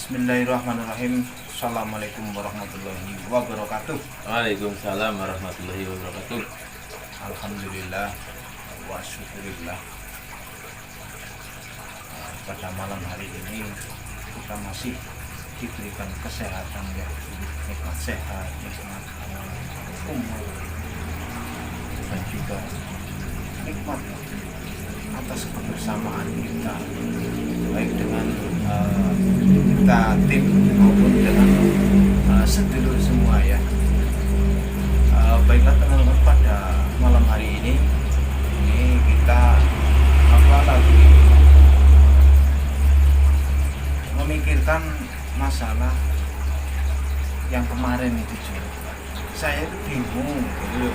Bismillahirrahmanirrahim. Assalamualaikum warahmatullahi wabarakatuh. Waalaikumsalam warahmatullahi wabarakatuh. Alhamdulillah wa syukurillah. Pada malam hari ini kita masih diberikan kesehatan, ya, nikmat sehat, nikmat umur, dan juga nikmat atas kebersamaan kita, baik dengan kita tim maupun dengan sedulur semua, ya. Baiklah teman-teman, pada malam hari ini kita lagi memikirkan masalah yang kemarin itu juga. Saya itu bingung gitu,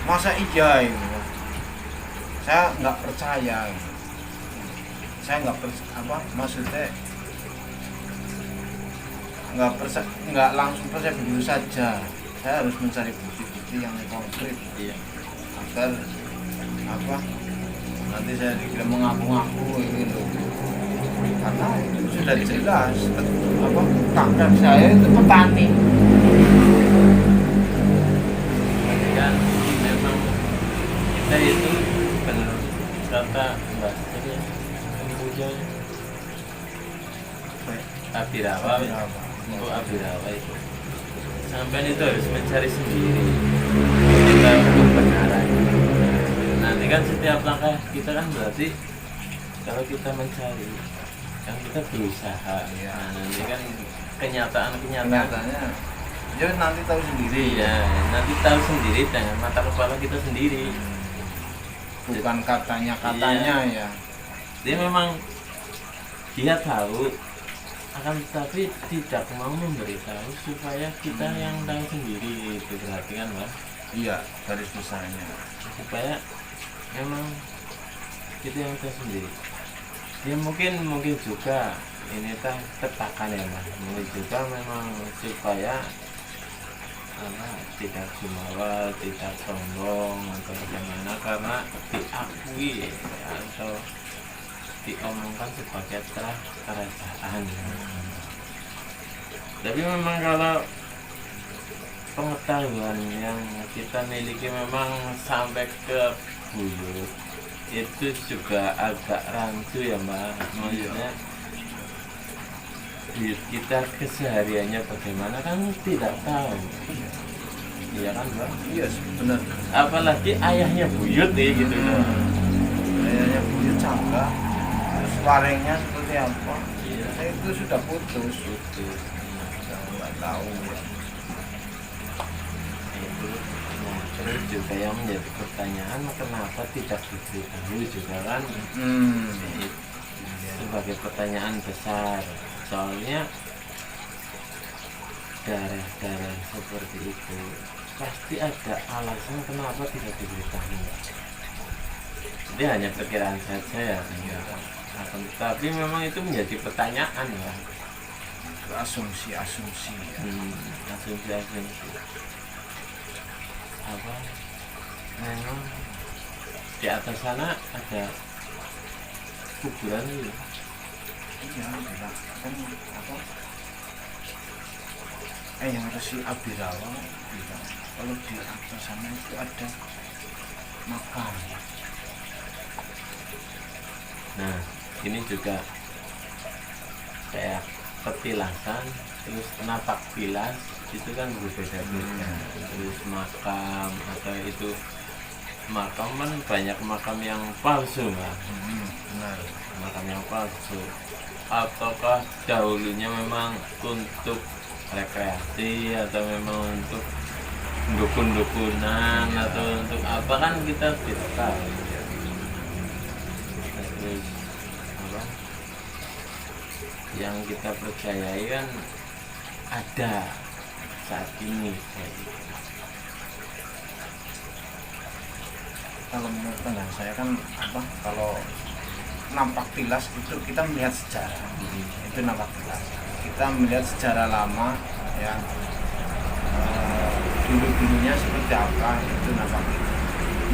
masa iya gitu. Saya nggak percaya gitu. Saya maksudnya nggak langsung percaya begitu saja. Saya harus mencari bukti-bukti yang konkret, agar nanti saya dikira mengaku-ngaku gitu. Karena itu sudah jelas, kakak saya itu petani. Dan memang kita itu benar kata Mbak tadi Puja Abirawa untuk Abirawa itu sampai itu harus mencari sendiri kita kebenaran. Nanti kan setiap langkah kita kan berarti kalau kita mencari kan kita berusaha, nah, nanti kan kenyataannya ya nanti tahu sendiri, ya nanti tahu sendiri dengan mata kepala kita sendiri, bukan katanya ya. Dia memang dia tahu, akan tetapi tidak mau memberitahu supaya kita yang tahu sendiri. Itu berarti kan, Mas? Iya, garis besarnya Supaya memang kita yang tahu sendiri. Ya mungkin juga ini tertekan ya, Mas. Mungkin juga memang supaya tidak jumawa, tidak sombong atau bagaimana, karena diakui atau diomongkan sebagai kerajaan. Tapi memang kalau pengetahuan yang kita miliki memang sampai ke buyut, itu juga agak rancu ya, Mbak. Maksudnya buyut kita kesehariannya bagaimana kan tidak tahu. Iya kan, Mbak? Iya, benar. Apalagi ayahnya buyut nih gitu loh. Ayahnya buyut Cangga, terus warengnya seperti apa? Iya. Saya itu sudah putus. Saya nggak tahu. Itu terus juga yang menjadi pertanyaan, kenapa tidak diberitahu juga kan? Sebagai pertanyaan besar. Soalnya darah seperti itu pasti ada alasan kenapa tidak diberitahu. Ini hanya perkiraan saja ya. Tapi memang itu menjadi pertanyaan ya. Asumsi ya. Asumsi. Memang di atas sana ada kuburan itu. Iya, kan yang Resi Abirawa bilang kalau di atas sana itu ada makam. Nah, ini juga kayak petilasan, terus napak tilas itu kan berbeda-beda. Terus makam atau itu makam kan banyak makam yang palsu, Mbak. Benar. Makam yang palsu. Ataukah dahulunya memang untuk rekreasi atau memang untuk dukun-dukunan atau untuk apa kan kita tidak tahu. Terus yang kita percayai kan ada saat ini kayak gitu. Kalau menurut pandangan saya kan kalau nampak tilas itu kita melihat sejarah. Itu nampak tilas. Kita melihat sejarah lama, ya. Dulu-dulunya seperti apa, itu nampak tilas.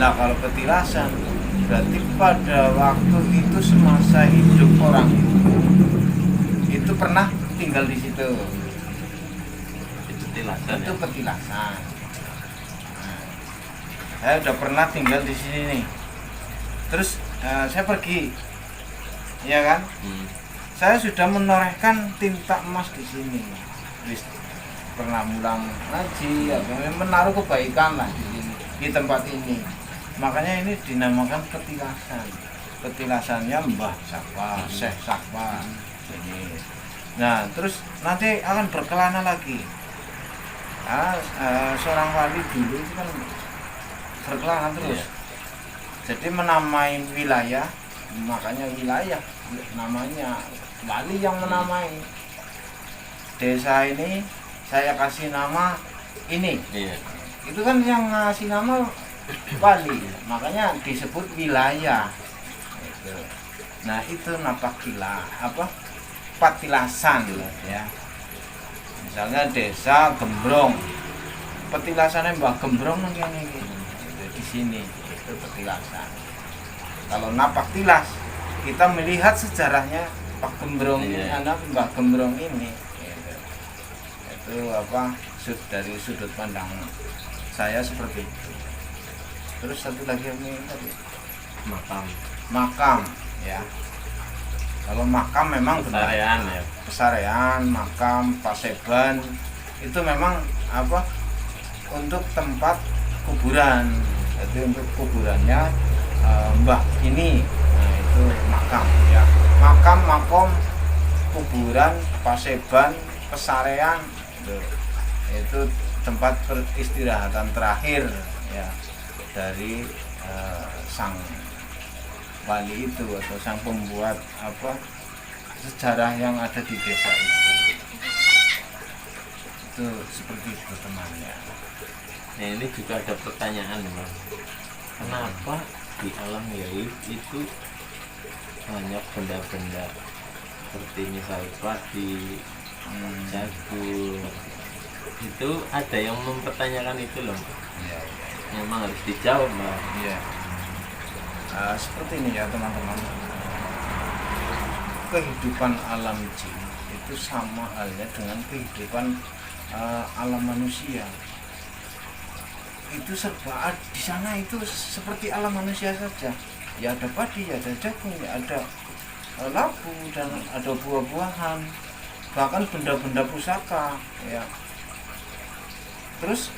Nah, kalau petilasan berarti pada waktu itu semasa hidup orang itu tinggal di situ. Itu tilasan Itu ya. petilasan. Nah, saya udah pernah tinggal di sini nih. Terus saya pergi, ya kan? Saya sudah menorehkan tinta emas di sini. Wis pernah mulang ngaji, menaruh kebaikan lah di sini, di tempat ini. Makanya ini dinamakan petilasan. Petilasannya Mbah Sapa, Syekh Sapa. Ini. Nah, terus nanti akan berkelana lagi. Nah, seorang wali dulu itu kan berkelana terus. Iya. Jadi menamai wilayah, makanya wilayah namanya wali yang menamai. Desa ini saya kasih nama ini. Iya. Itu kan yang ngasih nama wali, makanya disebut wilayah. Gitu. Nah, itu napakila apa? Patilasan ya. Misalnya desa Gembrong. Petilasannya Mbah Gembrong nang kene iki. Itu di sini itu petilasan. Kalau napak tilas kita melihat sejarahnya Pak Gembrong ini, Iya. anak Mbah Gembrong ini. Gitu. Itu apa? Dari sudut pandang saya seperti itu. Terus satu lagi ini tadi makam ya. Kalau makam memang benar. Pesarean ya. Pesarean, makam, paseban itu memang apa? Untuk tempat kuburan. Jadi untuk kuburannya Mbah ini, nah itu makam ya. Makam, makom, kuburan, paseban, pesarean itu tempat peristirahatan terakhir ya dari sang wali itu atau sang pembuat apa sejarah yang ada di desa itu seperti itu temannya. Nah, ini juga ada pertanyaan, Bang. Kenapa di alam gaib itu banyak benda-benda seperti misal padi, jagung, itu ada yang mempertanyakan itu loh, Bang. Iya, Memang harus dijawab, Bang. iya. Seperti ini ya teman-teman, kehidupan alam jin itu sama halnya dengan kehidupan alam manusia. Itu serba di sana itu seperti alam manusia saja. Ya ada padi, ya ada jagung, ya ada labu dan ada buah-buahan, bahkan benda-benda pusaka ya. Terus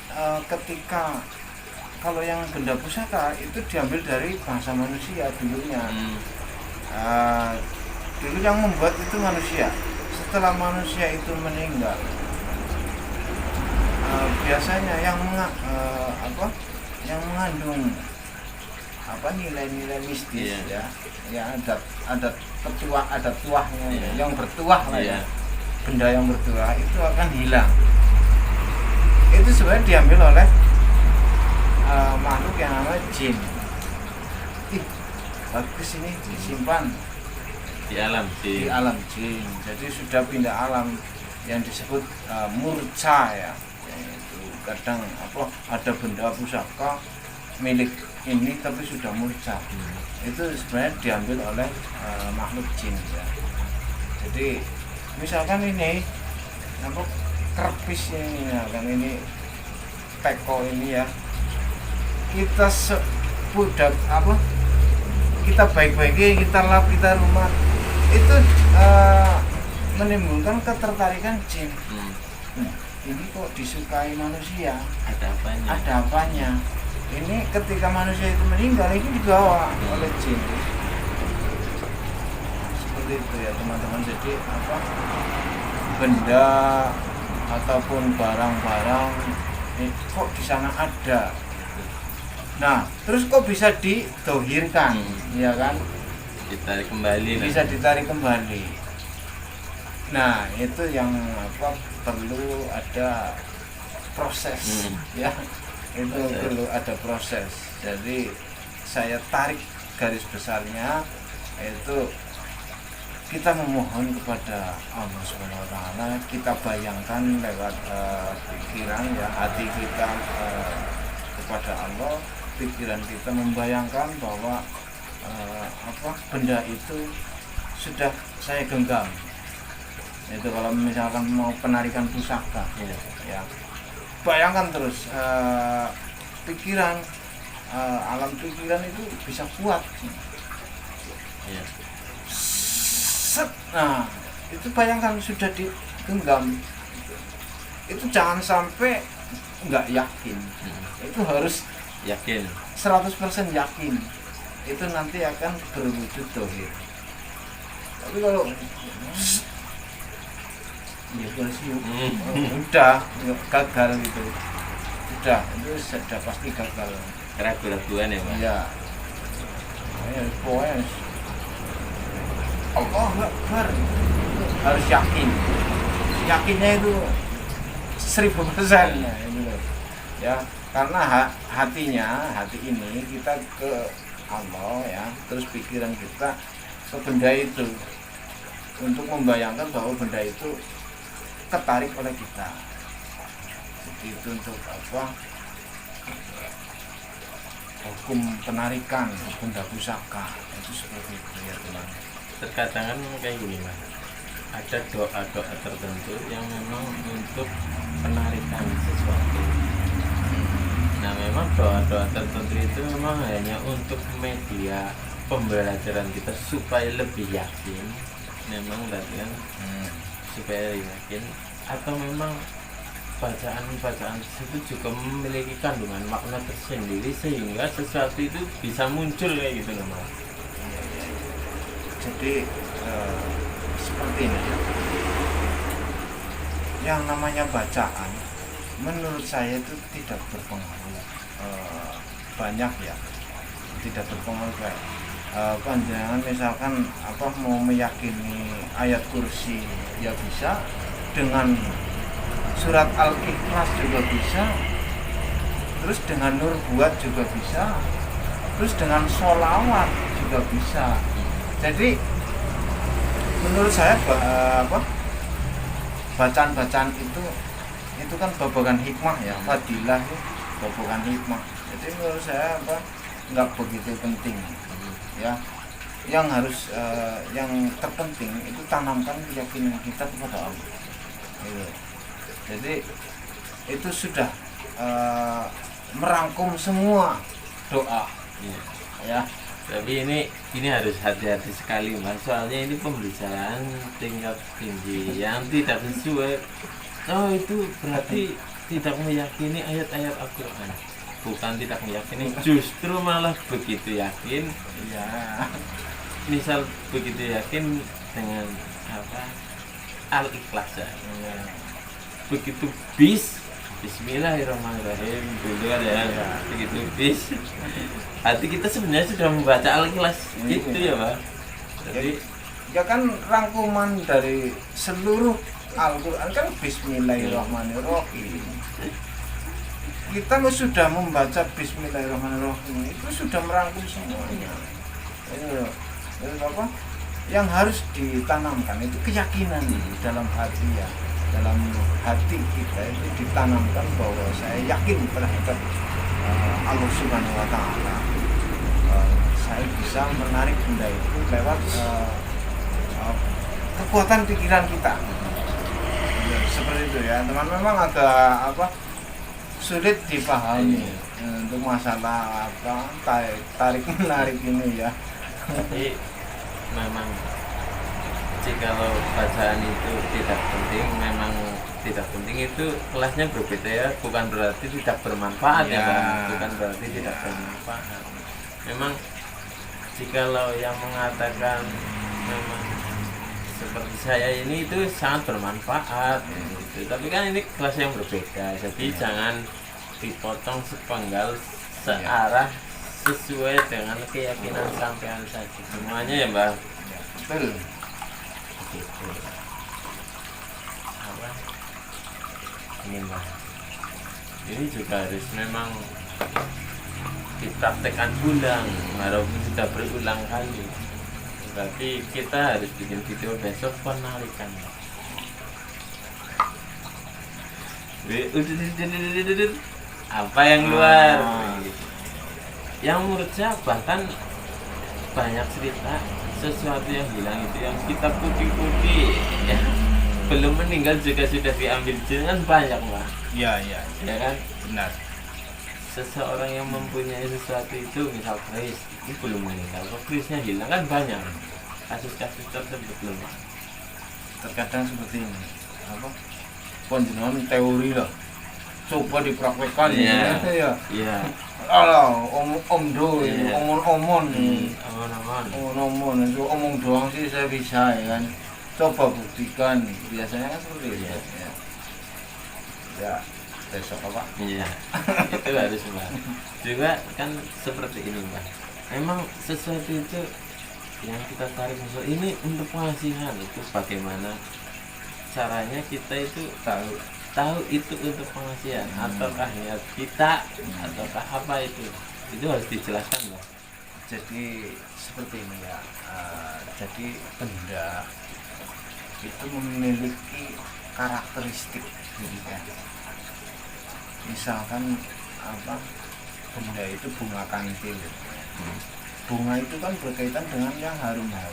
ketika kalau yang benda pusaka itu diambil dari bangsa manusia dulunya. Dulu yang membuat itu manusia. Setelah manusia itu meninggal, biasanya yang mengandung apa nilai-nilai mistis ya, ya adat petuah, adat tuahnya, yang bertuah lah ya, benda yang bertuah itu akan hilang. Itu sebenarnya diambil oleh makhluk yang namanya jin. Bagus ini disimpan Di alam di jin. alam jin. Jadi sudah pindah alam yang disebut murca ya. Itu kadang apa ada benda pusaka milik ini tapi sudah murca. Itu sebenarnya diambil oleh makhluk jin ya. Jadi misalkan ini apa kerpis ini ya, kan ini teko ini ya. Kita budak apa kita baik-baiki, kita lap, kita rumah itu menimbulkan ketertarikan jin. Ini kok disukai manusia, Ada apanya? ada apanya. Ini ketika manusia itu meninggal ini dibawa oleh jin. Seperti itu ya teman-teman. Jadi apa benda ataupun barang-barang kok di sana ada. Nah, terus kok bisa didohirkan, ya kan? Ditarik kembali. Bisa ditarik kembali. Nah, itu yang apa perlu ada proses, ya. Itu perlu ada proses. Jadi saya tarik garis besarnya itu kita memohon kepada Allah Subhanahu wa taala, kita bayangkan lewat pikiran ya, hati kita kepada Allah. Pikiran kita membayangkan bahwa benda itu sudah saya genggam, Itu kalau misalkan mau penarikan pusaka, Iya. ya bayangkan terus pikiran, alam pikiran itu bisa kuat. Iya. Set, nah itu bayangkan sudah digenggam, itu jangan sampai nggak yakin, itu harus Yakin. 100% yakin itu nanti akan berwujud tauhid. Tapi kalau ya udah gagal gitu, udah itu sudah pasti gagal. Keraguan ya Pak. Ya, pokoknya Allah Akbar itu harus yakin, yakinnya itu 1000% ya, itu loh. Ya, karena hati ini kita ke Allah ya, terus pikiran kita ke benda itu untuk membayangkan bahwa benda itu ketarik oleh kita. Jadi itu untuk apa? Hukum penarikan benda pusaka itu seperti itu ya teman. Terkadang kan kayak gini Mas, ada doa-doa tertentu yang memang untuk penarikan sesuatu. Nah memang doa-doa tertentu itu memang hanya untuk media pembelajaran kita supaya lebih yakin, memang latihan supaya yakin, atau memang bacaan-bacaan tersebut juga memiliki kandungan makna tersendiri sehingga sesuatu itu bisa muncul kayak gitu loh Mas. Jadi seperti ini ya. Yang namanya bacaan menurut saya itu tidak berpengaruh banyak ya, tidak berpengaruh kayak panjangan misalkan apa mau meyakini ayat kursi ya bisa, dengan surat Al-Ikhlas juga bisa, terus dengan Nur Buat juga bisa, terus dengan sholawat juga bisa. Jadi menurut saya bacaan-bacaan itu kan babagan hikmah ya, fadilah itu babagan hikmah. Jadi menurut saya nggak begitu penting ya. Yang harus yang terpenting itu tanamkan keyakinan kita kepada Allah gitu. Jadi itu sudah merangkum semua doa ya. Tapi ini harus hati-hati sekali Mas, soalnya ini pembicaraan tingkat tinggi yang tidak sesuai. Oh itu berarti tidak meyakini ayat-ayat Al-Quran. Bukan tidak meyakini, justru malah begitu yakin Ya. Misal begitu yakin dengan apa Al-Ikhlas ya. Begitu Bismillahirrahmanirrahim gitu kan ya. Begitu hati kita sebenarnya sudah membaca Al-Ikhlas gitu ya Pak. Jadi Ya kan rangkuman dari seluruh Al-Quran kan Bismillahirrahmanirrahim. Kita sudah membaca Bismillahirrahmanirrahim itu sudah merangkum semuanya. Jadi apa? Yang harus ditanamkan itu keyakinan dalam hati ya, dalam hati kita itu ditanamkan bahwa saya yakin terhadap Allah Subhanahu Wa Taala. Saya bisa menarik benda itu lewat kekuatan pikiran kita. Ya, seperti itu ya, teman. Memang agak sulit dipahami untuk masalah tarik menarik ini ya. Tapi memang jikalau bacaan itu tidak penting, memang tidak penting itu kelasnya berbeda ya, bukan berarti tidak bermanfaat ya Pak. Bukan berarti tidak bermanfaat. Memang jikalau yang mengatakan memang seperti saya ini itu sangat bermanfaat gitu. Tapi kan ini kelas yang berbeda, jadi jangan dipotong sepenggal searah sesuai dengan keyakinan sampean saja semuanya ya Mbak. Betul. Begitu. Apa ini Mbak, ini juga harus memang dipraktekkan ulang walaupun sudah berulang kali. Berarti kita harus bikin video besok penarikan. Apa yang luar? Yang menurut saya bahkan banyak cerita sesuatu yang hilang itu yang kita putih-putih ya. sebelum meninggal juga sudah diambil jin kan banyak Mbak. ya Ya kan? benar. Seseorang yang mempunyai sesuatu itu misal keris itu belum meninggal, kok kerisnya hilang kan banyak kasus-kasus tersebut belum. Terkadang seperti ini apa panjenengan teori lah coba dipraktekkan Iya. ya. Iya. Alah, om do, Iya. omon-omon, Aman-aman. omon-omon, itu omong doang sih saya bisa ya kan. Coba buktikan, biasanya kan seperti itu. Iya. Ya, besok apa? Iya. Itu harus Mbak. Juga kan seperti ini Mbak. Memang sesuatu itu yang kita tarik sesuatu ini untuk pengasihan itu bagaimana caranya kita itu tahu itu untuk pengasihan ataukah niat kita ataukah apa itu harus dijelaskan Mbak. Jadi seperti ini ya. Jadi benda itu memiliki karakteristik, ya. Misalkan apa? Benda itu bunga kantil. Bunga itu kan berkaitan dengan yang harum ya,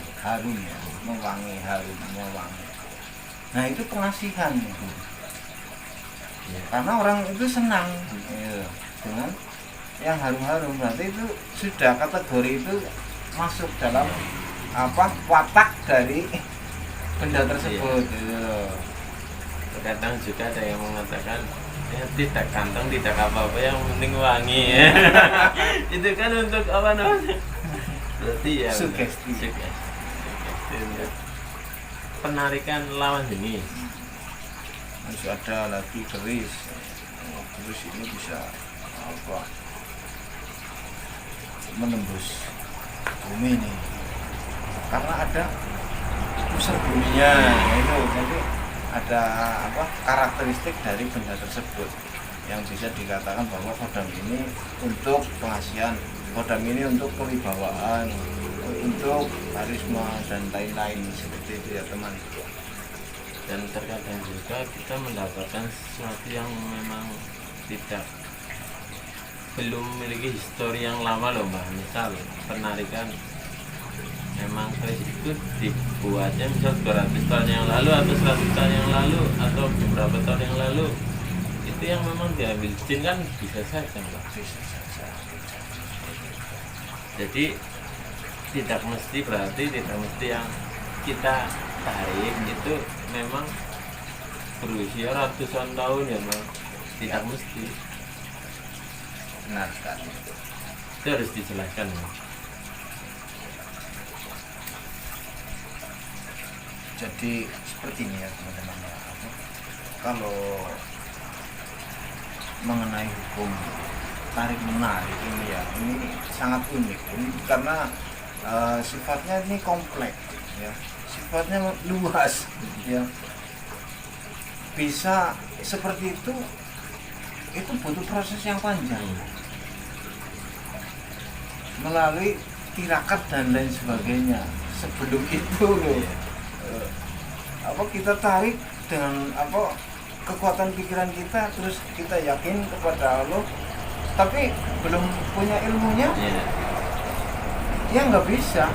mewangi. Nah itu pengasihan. Ya. Karena orang itu senang ya, dengan yang harum-harum, berarti itu sudah kategori itu masuk dalam apa watak dari benda tersebut. Ya. Terkadang juga ada yang mengatakan ya, tidak kantong tidak apa-apa yang penting wangi ya. Itu kan untuk apa namanya, berarti ya Sugesti. Sugesti untuk penarikan lawan jenis. Masih ada lagi keris. Keris ini bisa apa menembus bumi nih, karena ada pusat buminya itu. Jadi ada apa karakteristik dari benda tersebut yang bisa dikatakan bahwa kodam ini untuk pengasihan, kodam ini untuk kewibawaan, untuk karisma dan lain-lain seperti itu ya teman. Dan terkadang juga kita mendapatkan sesuatu yang memang belum memiliki histori yang lama loh Mbak. Misal penarikan memang keris itu dibuatnya misal 200 tahun yang lalu atau 100 tahun yang lalu atau beberapa tahun yang lalu, itu yang memang diambil jin kan bisa saja Mbak. Bisa saja. Jadi tidak mesti yang kita tarik itu memang berusia ratusan tahun ya Mbak. Tidak mesti. Benar sekali. Itu harus dijelaskan Mbak. Jadi seperti ini ya teman-teman ya. Kalau mengenai hukum tarik menarik ini ya, ini sangat unik ini karena sifatnya ini kompleks ya, sifatnya luas ya. Bisa seperti itu butuh proses yang panjang melalui tirakat dan lain sebagainya. Sebelum itu loh apa kita tarik dengan apa kekuatan pikiran kita, terus kita yakin kepada Allah tapi belum punya ilmunya Iya. ya nggak bisa.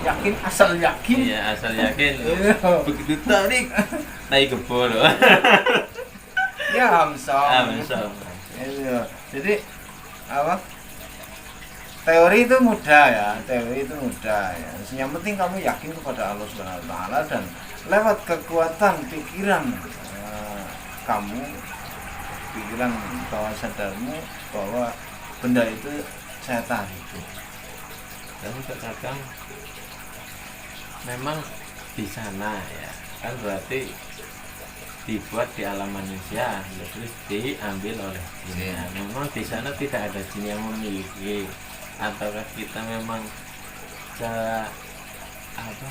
Yakin asal yakin. Iya, asal yakin. Iya. Begitu tarik, tai kebo loh. Ya hamsam. Iya. Jadi apa? Teori itu mudah ya, Yang penting kamu yakin kepada Allah Subhanahu wa taala dan lewat kekuatan pikiran kamu, pikiran bawah sadarmu bahwa benda itu saya tarik. Dan terkadang memang di sana ya kan berarti dibuat di alam manusia ya, terus diambil oleh jin. Nah, memang di sana tidak ada jin yang memiliki, ataukah kita memang cara apa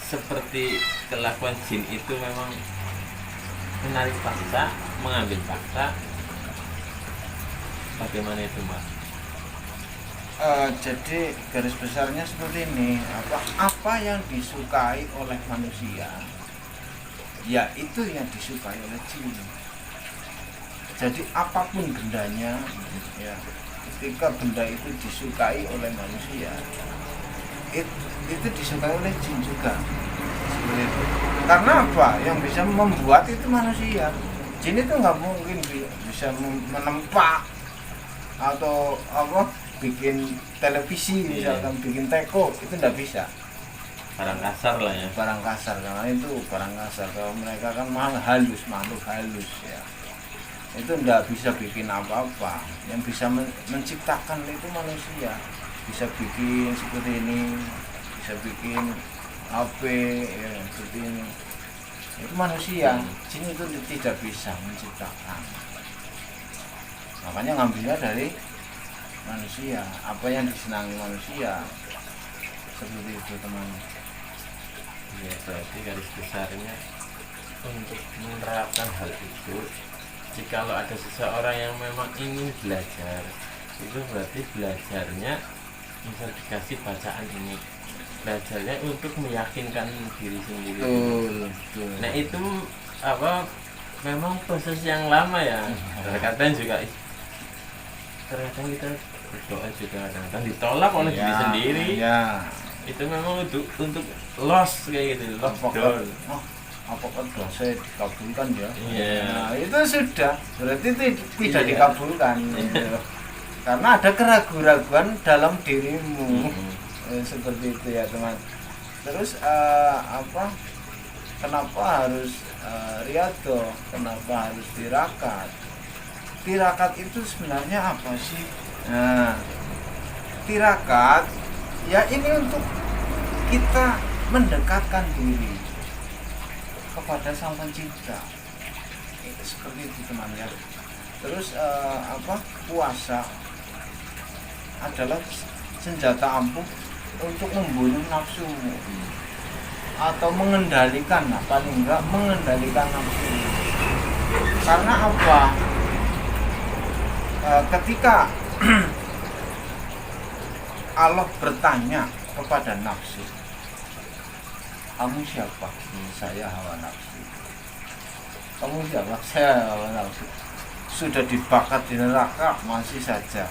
seperti kelakuan jin itu memang menarik paksa, mengambil paksa, bagaimana itu Mas? Jadi garis besarnya seperti ini, apa yang disukai oleh manusia ya itu yang disukai oleh jin. Jadi apapun bendanya ya, ketika benda itu disukai oleh manusia itu disukai oleh jin juga. Seperti itu. Karena apa? Yang bisa membuat itu manusia. Jin itu nggak mungkin bisa menempa atau apa bikin televisi misalkan bikin teko, itu nggak bisa. Barang kasar lah ya. Barang kasar, karena itu barang kasar. Kalau mereka kan makhluk halus ya, itu nggak bisa bikin apa-apa. Yang bisa menciptakan itu manusia. Bisa bikin seperti ini, bisa bikin HP ya, seperti ini. Itu manusia. Jin itu tidak bisa menciptakan. Makanya ngambilnya dari manusia, apa yang disenangi manusia. Seperti itu teman. Ya, berarti garis besarnya untuk menerapkan hal itu, jikalau ada seseorang yang memang ingin belajar, itu berarti belajarnya misal dikasih bacaan ini, belajarnya untuk meyakinkan diri sendiri. Betul. Nah itu apa memang proses yang lama ya. Kadang juga terkadang kita berdoa juga kadang ditolak oleh diri sendiri. Ya. Itu memang untuk loss kayak gitu, lost door. Apakah dosa dikabulkan ya? Iya. Nah, itu sudah berarti itu tidak dikabulkan. Gitu. Karena ada keraguan-keraguan dalam dirimu. Seperti itu ya teman. Terus apa? Kenapa harus riyadhah? Kenapa harus tirakat? Tirakat itu sebenarnya apa sih? Nah, tirakat ya ini untuk kita mendekatkan diri kepada Sang Pencipta. Itu seperti itu teman ya. Terus apa? Puasa adalah senjata ampuh untuk membunuh nafsumu atau mengendalikan, paling enggak mengendalikan nafsumu. Karena apa? Ketika Allah bertanya kepada nafsu, kamu siapa? Saya hawa nafsu. Kamu siapa? Saya hawa nafsu. Sudah dibakar di neraka masih saja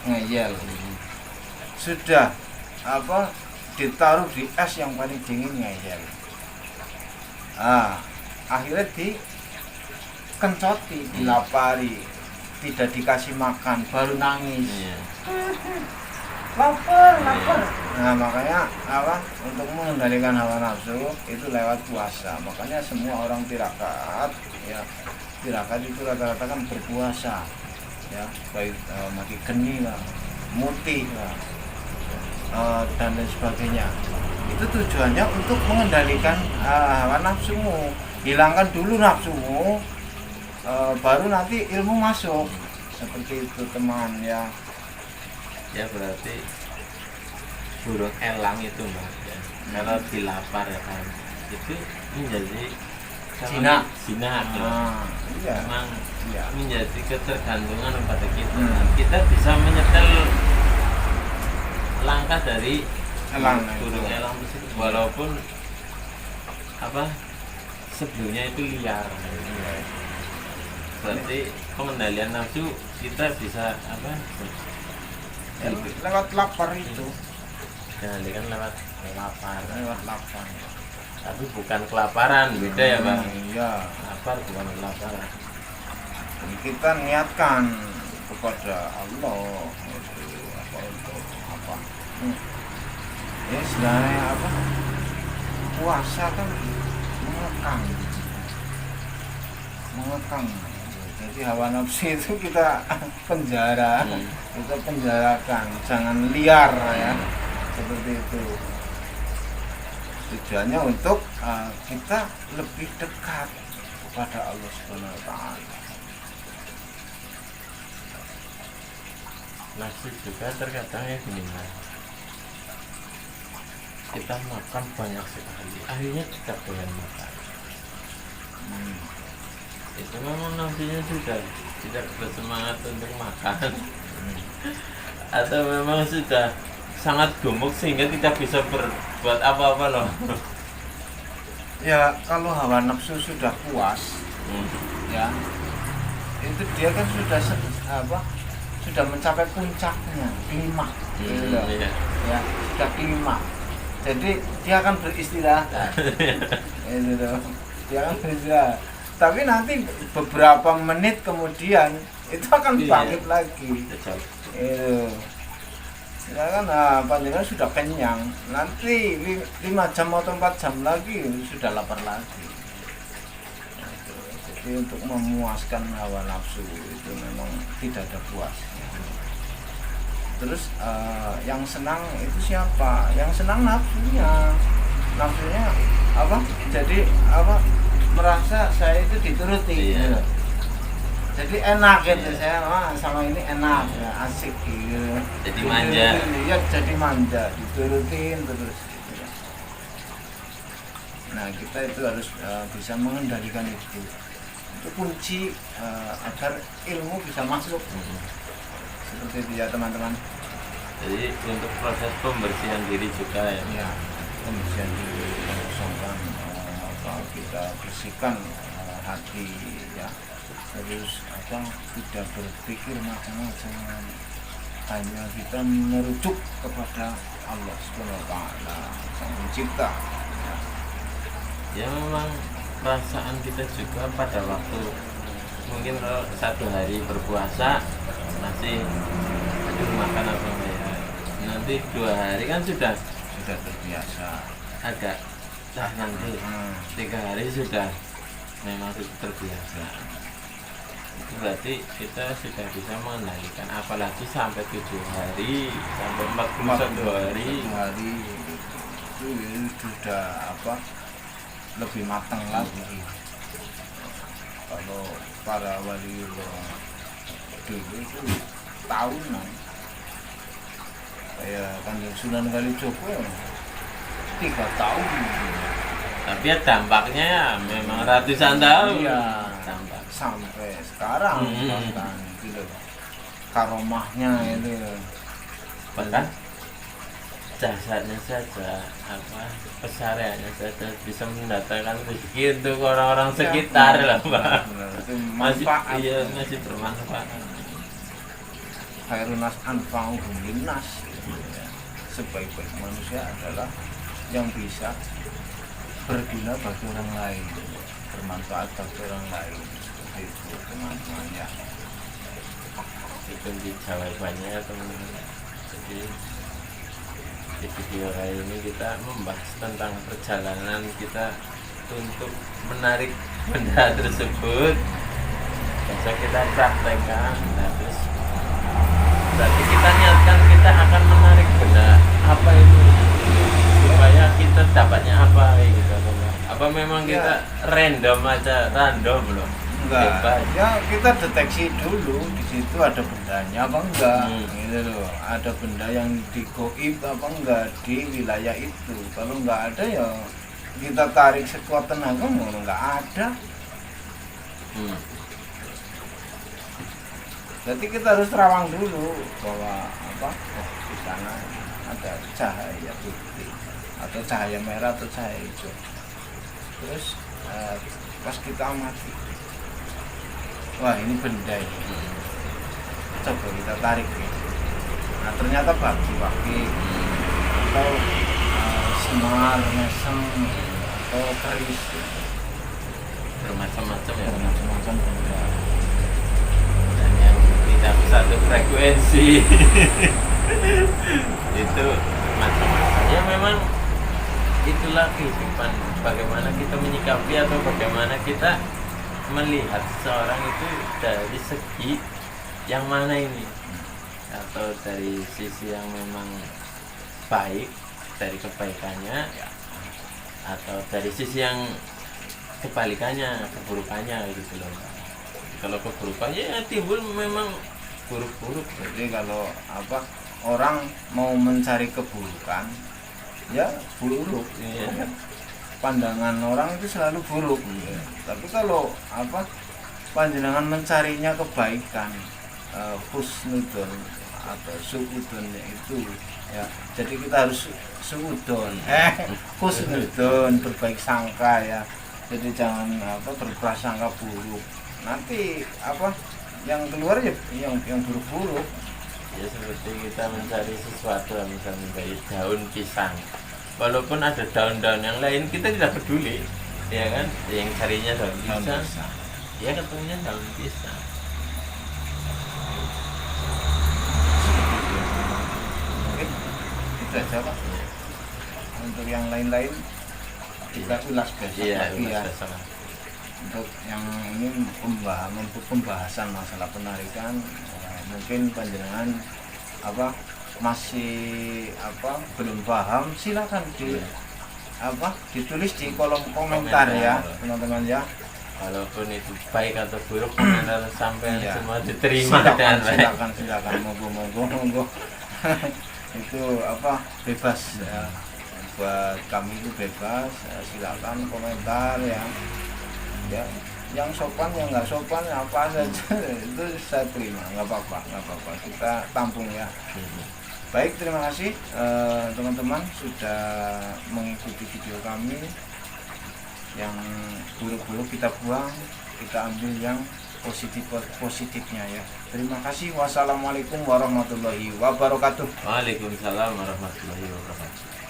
ngeyel. Sudah apa? Ditaruh di es yang paling dingin ngeyel. Akhirnya dikencoti, dilapari, tidak dikasih makan, baru nangis. Lapar. Nah makanya apa? Untuk mengendalikan hawa nafsu itu lewat puasa. Makanya semua orang tirakat ya, tirakat itu rata-rata kan berpuasa ya, baik mati geni lah, mutih lah, dan lain sebagainya. Itu tujuannya untuk mengendalikan hawa nafsumu. Hilangkan dulu nafsumu, baru nanti ilmu masuk. Seperti itu teman ya. Ya berarti burung elang itu mbak ya. Kalau dilapar ya kan itu menjadi zina Iya. memang Iya. menjadi ketergantungan pada kita. Kita bisa menyetel langkah dari Elang burung itu. elang tersebut walaupun apa sebelumnya itu liar. Berarti pengendalian nafsu kita bisa apa Lewat lapar itu. kendalikan lewat lapar. Lewat lapar. Tapi bukan kelaparan, beda ya bang. Iya. Lapar bukan kelaparan. Dan kita niatkan kepada Allah itu apa untuk apa? Ya sebenarnya apa? Puasa kan mengekang. Jadi hawa nafsu itu kita penjara, kita penjarakan, jangan liar ya, seperti itu. Tujuannya untuk kita lebih dekat kepada Allah Subhanahu Wa Taala. Nasi juga terkadang ya gini mas, kita makan banyak sekali, akhirnya kita doyan makan. Itu memang nafsunya sudah tidak bersemangat untuk makan, atau memang sudah sangat gemuk sehingga tidak bisa berbuat apa-apa loh. Ya kalau hawa nafsu sudah puas, ya itu dia kan sudah sudah mencapai puncaknya, klimaks gitu loh. Iya. Ya, sudah klimaks. Jadi dia akan beristirahat. Gitu loh. Dia akan beristirahat. Tapi nanti beberapa menit kemudian itu akan Iya. bangkit lagi. Betul. Itu. Ya kan panjenengan sudah kenyang. Nanti 5 jam atau 4 jam lagi sudah lapar lagi. Itu. Jadi untuk memuaskan hawa nafsu itu memang tidak ada puasnya. Terus yang senang itu siapa? Yang senang nafsunya. Nafsunya apa? Jadi apa? Merasa saya itu dituruti. Iya. Gitu. Jadi enak gitu, Iya. saya sama ini enak, ya, asik gitu. Jadi manja. Iya, jadi manja, diturutin terus. Gitu. Nah kita itu harus bisa mengendalikan itu. Itu kunci agar ilmu bisa masuk. Seperti itu ya teman-teman. Jadi untuk proses pembersihan diri juga ya. Ya, pembersihan diri, mengosongkan kita bersihkan hati ya. Terus tidak berpikir macam-macam, hanya kita merujuk kepada Allah Subhanahu wa taala, Sang Pencipta. Ya memang perasaan kita juga pada waktu mungkin kalau 1 hari berpuasa masih aduh makan apa enggak ya, nanti 2 hari kan sudah Terbiasa. agak nanti 3 hari sudah memang sudah terbiasa. Itu berarti kita sudah bisa mengendalikan, apalagi sampai 7 hari sampai 41 hari. Itu sudah lebih matang lagi. Kalau para waliullah dulu itu tahunan, kayak Kanjeng Sunan Kalijogo 3 tahun. Tapi ya dampaknya ya memang ratusan tahun. Iya. Dampak. Sampai sekarang bahkan gitu, karomahnya itu Bahkan jasanya saja, pesariannya saja bisa mendatangkan rezeki untuk orang-orang sekitar lah, Pak. benar, itu Masih manfaat. iya, masih bermanfaat. Khairun nas anfa'uhum linnas. Sebaik-baik manusia adalah yang bisa berguna bagi orang lain, bermanfaat bagi orang lain. Itu teman-teman ya. Itu di jawabannya ya teman-teman. Jadi di video kali ini kita membahas tentang perjalanan kita untuk menarik benda tersebut. Besok kita praktekkan. Nah, terus berarti kita niatkan kita akan menarik benda apa itu supaya kita dapatnya apa gitu. Apa memang kita random loh? Enggak, Bebas. ya kita deteksi dulu di situ ada bendanya apa enggak, gitu loh. Ada benda yang digoib apa enggak di wilayah itu. Kalau enggak ada ya kita tarik sekuat tenaga mau enggak ada. Jadi kita harus terawang dulu bahwa di sana ada cahaya putih atau cahaya merah atau cahaya hijau. Terus pas kita amati, wah ini benda ini, coba kita tarik gitu. Nah ternyata baki-baki atau semar, mesem atau keris gitu. Bermacam-macam ya. Bermacam-macam benda. Dan yang tidak satu frekuensi itu macam-macam ya. Memang itulah kehidupan, bagaimana kita menyikapi atau bagaimana kita melihat seseorang itu dari segi yang mana ini, atau dari sisi yang memang baik dari kebaikannya, atau dari sisi yang kebalikannya, keburukannya gitu loh. Kalau keburukannya ya timbul memang buruk-buruk. Jadi kalau orang mau mencari keburukan ya buruk. Iya. Pandangan orang itu selalu buruk. Tapi kalau panjenengan mencarinya kebaikan, husnudon atau suudonnya itu ya. Jadi kita harus suudon, husnudon, berbaik sangka ya. Jadi jangan berprasangka buruk. Nanti yang keluar ya yang buruk-buruk. Ya seperti kita mencari sesuatu, misalnya dari daun pisang, walaupun ada daun-daun yang lain kita tidak peduli, ya kan? Yang carinya daun Daun pisang, pisang. ya ketemunya daun pisang. Oke, itu aja Pak. Untuk yang lain-lain kita ulas besok Iya, lagi ya. besok. Untuk yang ini untuk pembahasan masalah penarikan, mungkin panjenengan masih belum paham, silakan ditulis di kolom komentar ya teman-teman ya. Walaupun itu baik atau buruk, komentar sampai Iya. semua diterima dengan baik. silakan monggo itu bebas ya, buat kami itu bebas ya, silakan komentar ya yang sopan yang nggak sopan apa saja itu saya terima, nggak apa-apa kita tampung ya. Baik, terima kasih teman-teman sudah mengikuti video kami. Yang buruk-buruk kita buang, kita ambil yang positifnya ya. Terima kasih. Wassalamualaikum warahmatullahi wabarakatuh. Waalaikumsalam warahmatullahi wabarakatuh.